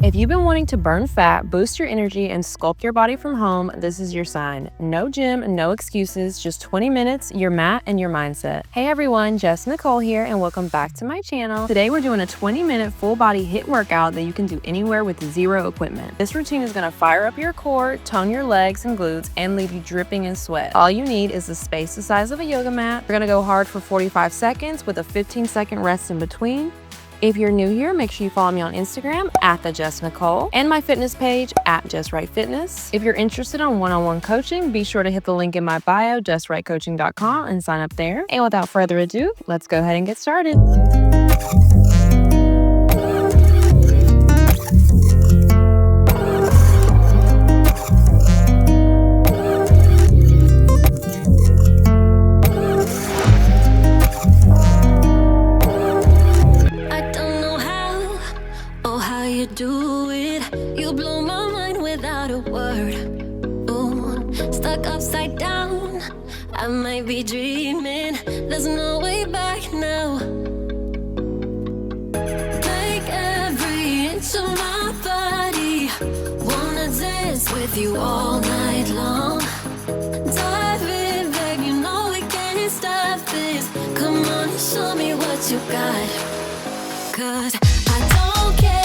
If you've been wanting to burn fat, boost your energy, and sculpt your body from home, this is your sign. No gym, no excuses, just 20 minutes, your mat, and your mindset. Hey everyone, Jess Nichole here, and welcome back to my channel. Today we're doing a 20-minute full body HIIT workout that you can do anywhere with zero equipment. This routine is gonna fire up your core, tone your legs and glutes, and leave you dripping in sweat. All you need is a space the size of a yoga mat. We're gonna go hard for 45 seconds with a 15-second rest in between. If you're new here, make sure you follow me on Instagram at the Jess Nichole and my fitness page at Just Right Fitness. If you're interested in one-on-one coaching, be sure to hit the link in my bio, justrightcoaching.com, and sign up there. And without further ado, let's go ahead and get started. Do it, you blow my mind without a word. Ooh, stuck upside down, I might be dreaming. There's no way back now. Take every inch of my body, wanna dance with you all night long. Dive in, babe, you know we can't stop this. Come on and show me what you got, 'cause I don't care.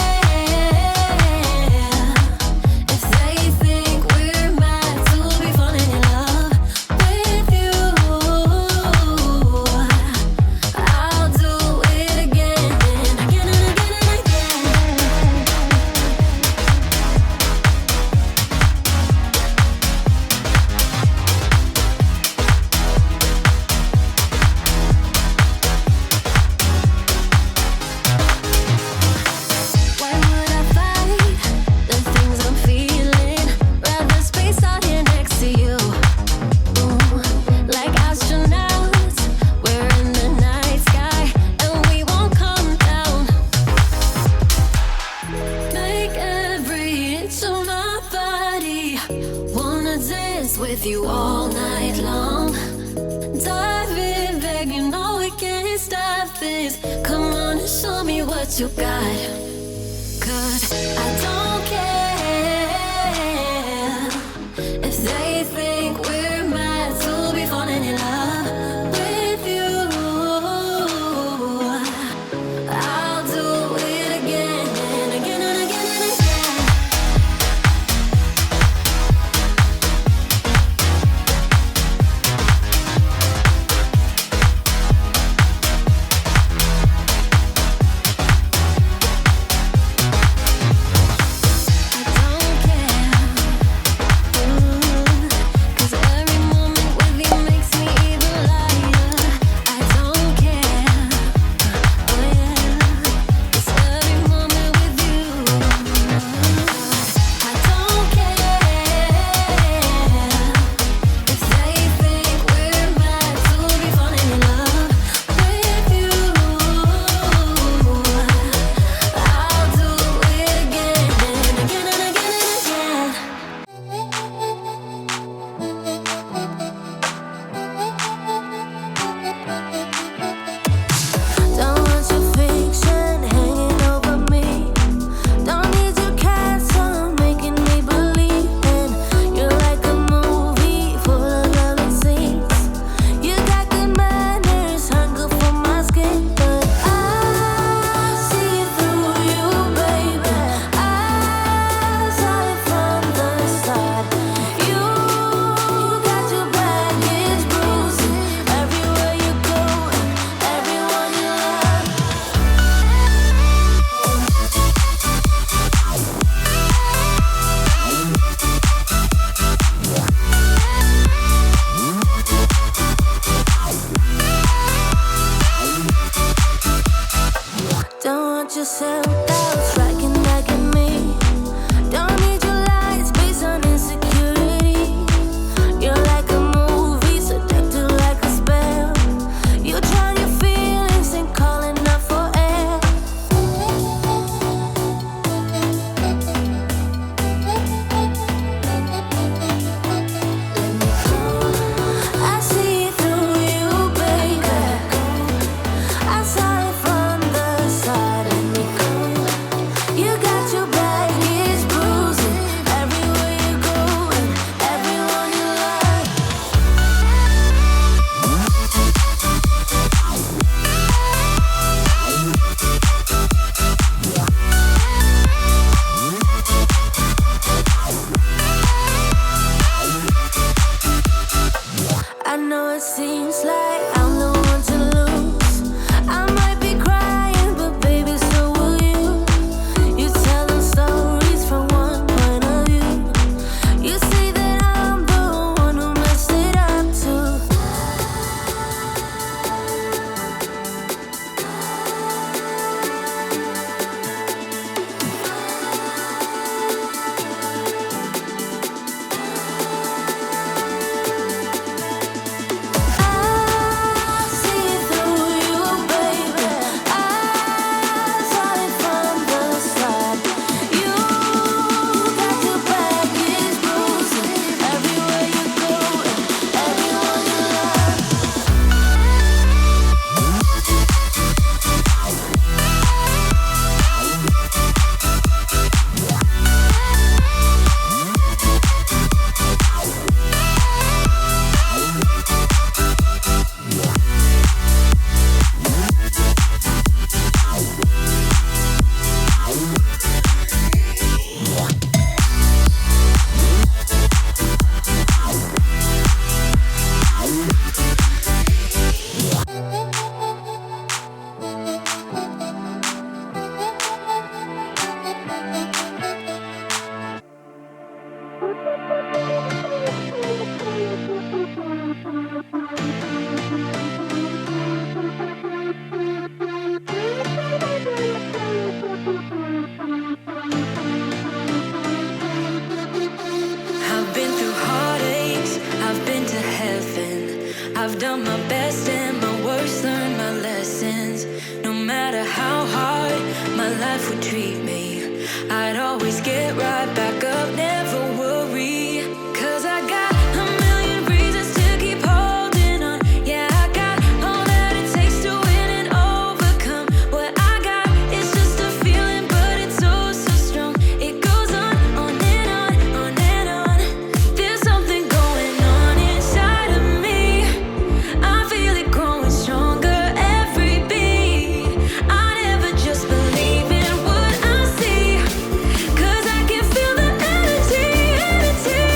With you all night long. Dive in, babe, you know we can't stop this. Come on and show me what you got, 'cause I don't care if they think we're mad to be falling in love with you. I'll do it again and again and again and again. I've been through heartaches, I've been to heaven. I've done my best and my worst, learned my lessons. No matter how hard my life would treat me, I'd always get right back up, never worry. 'Cause I got a million reasons to keep holding on. Yeah, I got all that it takes to win and overcome. What I got is just a feeling, but it's oh so strong. It goes on and on, on and on. There's something going on inside of me. I feel it growing stronger every beat. I never just believe in what I see, 'cause I can feel the energy, energy.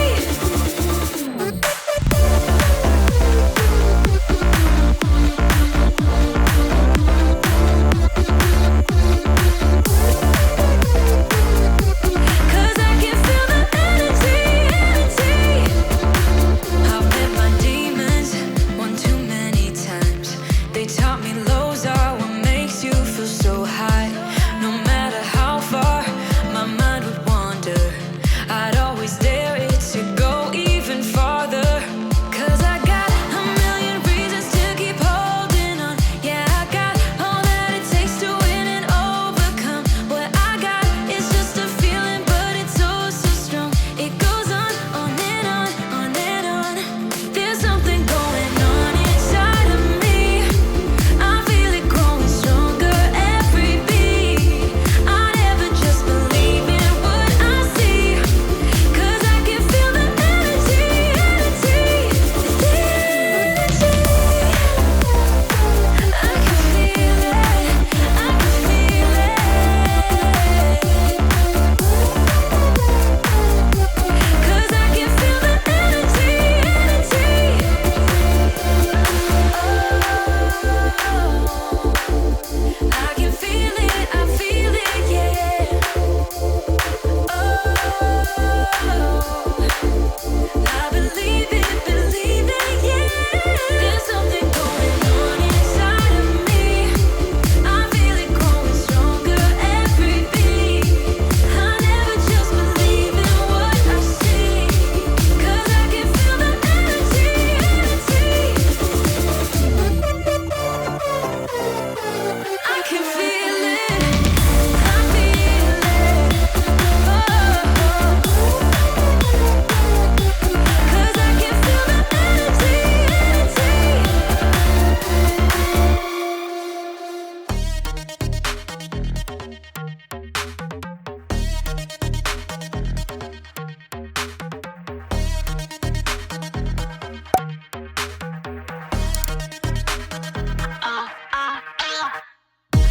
Cause I can feel the energy, energy. I've met my demons one too many times. They taught me lows are what makes you feel so high. No matter how far my mind would wander, I'd always dare it to go even farther. 'Cause I got a million reasons to keep holding on. Yeah, I got all that it takes to win and overcome. What I got is just a feeling, but it's oh so strong. It goes on and on, on and on. There's something going on inside of me. I feel it growing stronger every beat. I never just believe in what I see, 'cause I can feel the energy, energy. The energy. I can feel it, I can feel it. 'Cause I can feel the energy, energy. Oh, I can feel it, I feel it, yeah. Oh, I believe it, yeah. There's something going on inside of me. I feel it growing stronger every beat. I never just believe in what I see, 'cause I can feel the energy, energy. I can feel it, I feel it. Oh, 'cause I can feel the energy, energy.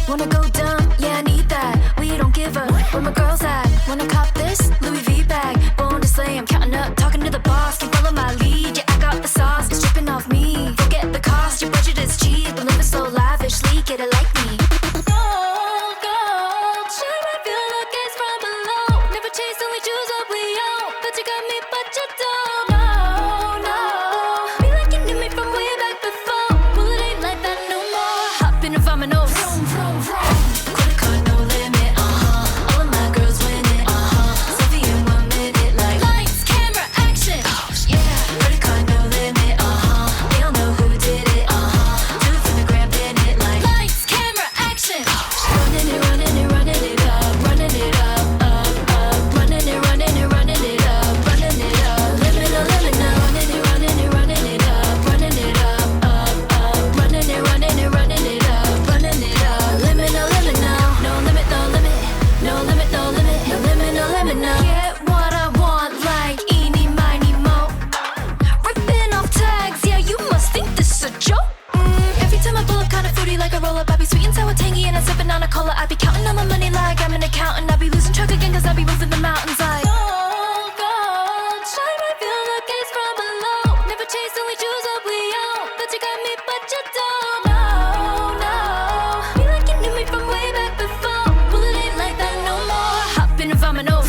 Wanna go dumb? Yeah, I need that. We don't give up. Where my girls at? Wanna cop this Louis V bag? Born to slay, I'm counting up, talking to the boss. Can follow my lead? Yeah, I got the sauce. It's dripping off me. Forget the cost. Your budget is cheap, but live it so lavishly. Get it like me. Gold, gold. Shine my feel the gaze from below. Never chase, only choose what we own. But you got me, but you don't. No, no. Be like you knew me from way back before. Well, it ain't like that no more. Hop in and find my nose. Credit card, no limit, all of my girls win it, selfie in 1 minute, like lights, camera, action, yeah. Credit card, no limit, they all know who did it, do it for the gram, pin it, like lights, camera, action. Running it, running it, running it up, running it up, up, up, running it, running it, running it up, running it up. Limit, no limit now, running it, running it, running it up, running it up, up, up, running it, running it, running it up, running it up. Limit, no limit now, no limit, no limit, no limit, no limit, no limit, no limit now. Get what I want, like eeny, miny, mo. Ripping off tags, yeah, you must think this is a joke. Every time I pull up, kinda fruity like a roll up. I be sweet and sour, tangy, and I'm sipping on a cola. I be counting on my money like I'm an accountant. I be losing track again, 'cause I be moving the mountains like gold, gold. Shine my feel the gaze from below. Never chase, only choose what we own. But you got me, but you don't. No, no. Be like you knew me from way back before. Well, it ain't like that no more. Hop in and find my nose.